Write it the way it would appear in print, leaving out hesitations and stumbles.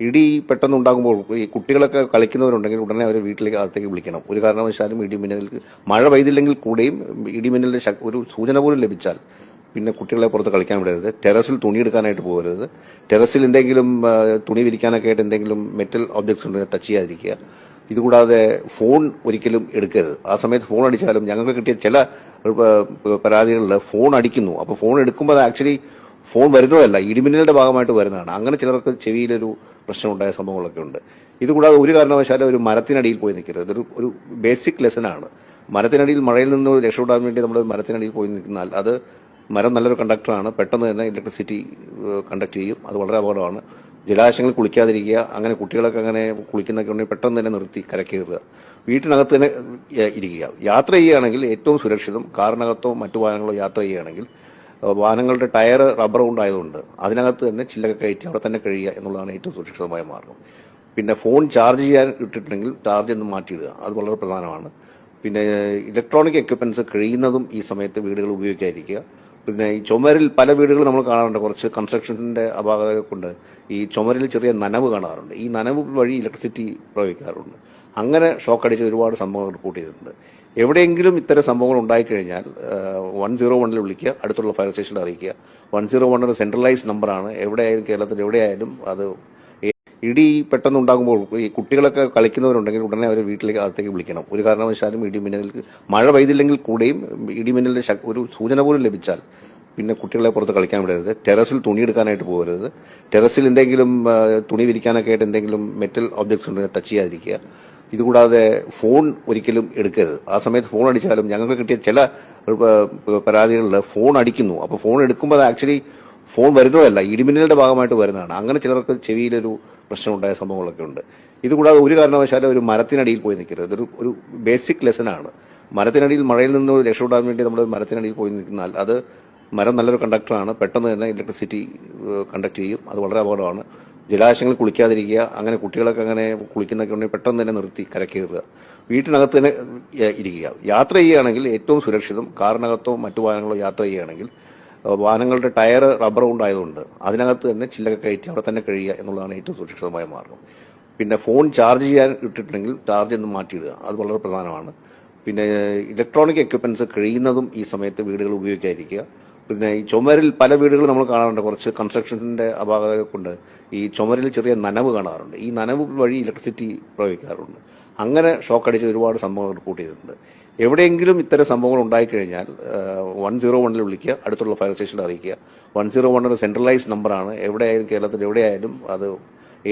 ഇടി പെട്ടെന്നുണ്ടാകുമ്പോൾ ഈ കുട്ടികളൊക്കെ കളിക്കുന്നവരുണ്ടെങ്കിൽ ഉടനെ അവരെ വീട്ടിലേക്ക് അകത്തേക്ക് വിളിക്കണം. ഒരു കാരണവശാലും ഇടിമിന്നലുകൾക്ക് മഴ പെയ്തില്ലെങ്കിൽ കൂടെയും ഇടിമിന്നലിന്റെ ഒരു സൂചന പോലും ലഭിച്ചാൽ പിന്നെ കുട്ടികളെ പുറത്ത് കളിക്കാൻ വിടരുത്. ടെറസിൽ തുണിയെടുക്കാനായിട്ട് പോകരുത്. ടെറസിൽ എന്തെങ്കിലും തുണി വിരിക്കാനൊക്കെ ആയിട്ട് എന്തെങ്കിലും മെറ്റൽ ഒബ്ജക്ട്സ് ഉണ്ടെങ്കിൽ ടച്ച് ചെയ്യാതിരിക്കുക. ഇതുകൂടാതെ ഫോൺ ഒരിക്കലും എടുക്കരുത്. ആ സമയത്ത് ഫോൺ അടിച്ചാലും ഞങ്ങൾക്ക് കിട്ടിയ ചില പരാതികളിൽ ഫോൺ അടിക്കുന്നു. അപ്പോൾ ഫോൺ എടുക്കുമ്പോൾ അത് ആക്ച്വലി ഫോൺ വരുന്നതല്ല, ഇടിമിന്നലിന്റെ ഭാഗമായിട്ട് വരുന്നതാണ്. അങ്ങനെ ചിലർക്ക് ചെവിയിലൊരു പ്രശ്നമുണ്ടായ സംഭവങ്ങളൊക്കെ ഉണ്ട്. ഇതുകൂടാതെ ഒരു കാരണവശാലും ഒരു മരത്തിനടിയിൽ പോയി നിൽക്കരുത്. ഇതൊരു ഒരു ബേസിക് ലെസനാണ്. മരത്തിനടിയിൽ മഴയിൽ നിന്ന് രക്ഷപ്പെടാൻ വേണ്ടി നമ്മൾ മരത്തിനടിയിൽ പോയി നിൽക്കുന്നാൽ അത് മരം നല്ലൊരു കണ്ടക്ടറാണ്. പെട്ടെന്ന് തന്നെ ഇലക്ട്രിസിറ്റി കണ്ടക്ട് ചെയ്യും. അത് വളരെ അപകടമാണ്. ജലാശയങ്ങളിൽ കുളിക്കാതിരിക്കുക. അങ്ങനെ കുട്ടികളൊക്കെ അങ്ങനെ കുളിക്കുന്നൊക്കെ ഉണ്ടെങ്കിൽ പെട്ടെന്ന് തന്നെ നിർത്തി കരക്കേറുക. വീട്ടിനകത്ത് തന്നെ ഇരിക്കുക. യാത്ര ചെയ്യുകയാണെങ്കിൽ ഏറ്റവും സുരക്ഷിതം കാറിനകത്തോ മറ്റു വാഹനങ്ങളോ യാത്ര ചെയ്യുകയാണെങ്കിൽ വാഹനങ്ങളുടെ ടയർ റബ്ബർ കൊണ്ടായതുകൊണ്ട് അതിനകത്ത് തന്നെ ചില്ലൊക്കെ കയറ്റി അവിടെ തന്നെ കഴിയുക എന്നുള്ളതാണ് ഏറ്റവും സുരക്ഷിതമായ മാർഗം. പിന്നെ ഫോൺ ചാർജ് ചെയ്യാൻ ഇട്ടിട്ടുണ്ടെങ്കിൽ ചാർജ് ഒന്ന് മാറ്റിയിടുക. അത് വളരെ പ്രധാനമാണ്. പിന്നെ ഇലക്ട്രോണിക് എക്യുപ്മെന്റ്സ് കഴിയുന്നതും ഈ സമയത്ത് വീടുകൾ ഉപയോഗിക്കാതിരിക്കുക. പിന്നെ ഈ ചുമരിൽ പല വീടുകളും നമ്മൾ കാണാറുണ്ട്, കുറച്ച് കൺസ്ട്രക്ഷന്റെ അപാകത കൊണ്ട് ഈ ചുമരിൽ ചെറിയ നനവ് കാണാറുണ്ട്. ഈ നനവ് വഴി ഇലക്ട്രിസിറ്റി പ്രയോഗിക്കാറുണ്ട്. അങ്ങനെ ഷോക്ക് അടിച്ച് ഒരുപാട് സംഭവങ്ങൾ റിപ്പോർട്ട് ചെയ്തിട്ടുണ്ട്. എവിടെയെങ്കിലും ഇത്തരം സംഭവങ്ങൾ ഉണ്ടായിക്കഴിഞ്ഞാൽ 101 വിളിക്കുക, അടുത്തുള്ള ഫയർ സ്റ്റേഷനിൽ അറിയിക്കുക. 101 ഒരു സെൻട്രലൈസ്ഡ് നമ്പറാണ്. എവിടെയായാലും കേരളത്തിൽ എവിടെയായാലും അത് ഇടി പെട്ടെന്നുണ്ടാകുമ്പോൾ ഈ കുട്ടികളൊക്കെ കളിക്കുന്നവരുണ്ടെങ്കിൽ ഉടനെ അവരെ വീട്ടിലേക്ക് അകത്തേക്ക് വിളിക്കണം. ഒരു കാരണവശാലും ഇടിമിന്നലുകൾക്ക് മഴ പെയ്തില്ലെങ്കിൽ കൂടെയും ഇടിമിന്നലിന്റെ ഒരു സൂചന പോലും ലഭിച്ചാൽ പിന്നെ കുട്ടികളെ പുറത്ത് കളിക്കാൻ വിടരുത്. ടെറസിൽ തുണിയെടുക്കാനായിട്ട് പോകരുത്. ടെറസിൽ എന്തെങ്കിലും തുണി വിരിക്കാനൊക്കെ ആയിട്ട് എന്തെങ്കിലും മെറ്റൽ ഒബ്ജക്ട്സ് ഉണ്ടെങ്കിൽ ടച്ച് ചെയ്യാതിരിക്കുക. ഇതുകൂടാതെ ഫോൺ ഒരിക്കലും എടുക്കരുത്. ആ സമയത്ത് ഫോൺ അടിച്ചാലും ഞങ്ങൾക്ക് കിട്ടിയ ചില പരാതികളിൽ ഫോൺ അടിക്കുന്നു. അപ്പോൾ ഫോൺ എടുക്കുമ്പോൾ അത് ആക്ച്വലി ഫോൺ വരുന്നതല്ല, ഇടിമിന്നലിന്റെ ഭാഗമായിട്ട് വരുന്നതാണ്. അങ്ങനെ ചിലർക്ക് ചെവിയിലൊരു പ്രശ്നമുണ്ടായ സംഭവങ്ങളൊക്കെ ഉണ്ട്. ഇതുകൂടാതെ ഒരു കാരണവശാലും ഒരു മരത്തിനടിയിൽ പോയി നിൽക്കരുത്. ഇതൊരു ഒരു ബേസിക് ലെസനാണ്. മരത്തിനടിയിൽ മഴയിൽ നിന്ന് രക്ഷപ്പെടാൻ വേണ്ടി നമ്മൾ മരത്തിനടിയിൽ പോയി നിൽക്കുന്നാൽ അത് മരം നല്ലൊരു കണ്ടക്ടറാണ്. പെട്ടെന്ന് തന്നെ ഇലക്ട്രിസിറ്റി കണ്ടക്ട് ചെയ്യും. അത് വളരെ അപകടമാണ്. ജലാശയങ്ങളിൽ കുളിക്കാതിരിക്കുക. അങ്ങനെ കുട്ടികളൊക്കെ അങ്ങനെ കുളിക്കുന്നൊക്കെ ഉണ്ടെങ്കിൽ പെട്ടെന്ന് തന്നെ നിർത്തി കരക്കേറുക. വീട്ടിനകത്ത് തന്നെ ഇരിക്കുക. യാത്ര ചെയ്യുകയാണെങ്കിൽ ഏറ്റവും സുരക്ഷിതം കാറിനകത്തോ മറ്റു വാഹനങ്ങളോ യാത്ര ചെയ്യുകയാണെങ്കിൽ വാഹനങ്ങളുടെ ടയർ റബ്ബർ കൊണ്ടായതുകൊണ്ട് അതിനകത്ത് തന്നെ ചില്ലൊക്കെ കയറ്റി അവിടെ തന്നെ കഴിയുക എന്നുള്ളതാണ് ഏറ്റവും സുരക്ഷിതമായ മാർഗം. പിന്നെ ഫോൺ ചാർജ് ചെയ്യാൻ ഇട്ടിട്ടുണ്ടെങ്കിൽ ചാർജ് ഒന്ന് മാറ്റിയിടുക. അത് വളരെ പ്രധാനമാണ്. പിന്നെ ഇലക്ട്രോണിക് എക്യുപ്മെന്റ്സ് കഴിയുന്നതും ഈ സമയത്ത് വീടുകൾ ഉപയോഗിക്കാതിരിക്കുക. പിന്നെ ഈ ചുമരിൽ പല വീടുകളും നമ്മൾ കാണാറുണ്ട്, കുറച്ച് കൺസ്ട്രക്ഷന്റെ അപാകത കൊണ്ട് ഈ ചുമരിൽ ചെറിയ നനവ് കാണാറുണ്ട്. ഈ നനവ് വഴി ഇലക്ട്രിസിറ്റി പ്രയോഗിക്കാറുണ്ട്. അങ്ങനെ ഷോക്ക് അടിച്ച് ഒരുപാട് സംഭവങ്ങൾ റിപ്പോർട്ട് ചെയ്തിട്ടുണ്ട്. എവിടെയെങ്കിലും ഇത്തരം സംഭവങ്ങൾ ഉണ്ടായിക്കഴിഞ്ഞാൽ 101 വിളിക്കുക, അടുത്തുള്ള ഫയർ സ്റ്റേഷനിൽ അറിയിക്കുക. 101 ഒരു സെൻട്രലൈസ്ഡ് നമ്പറാണ്. എവിടെയായാലും കേരളത്തിൽ എവിടെയായാലും അത്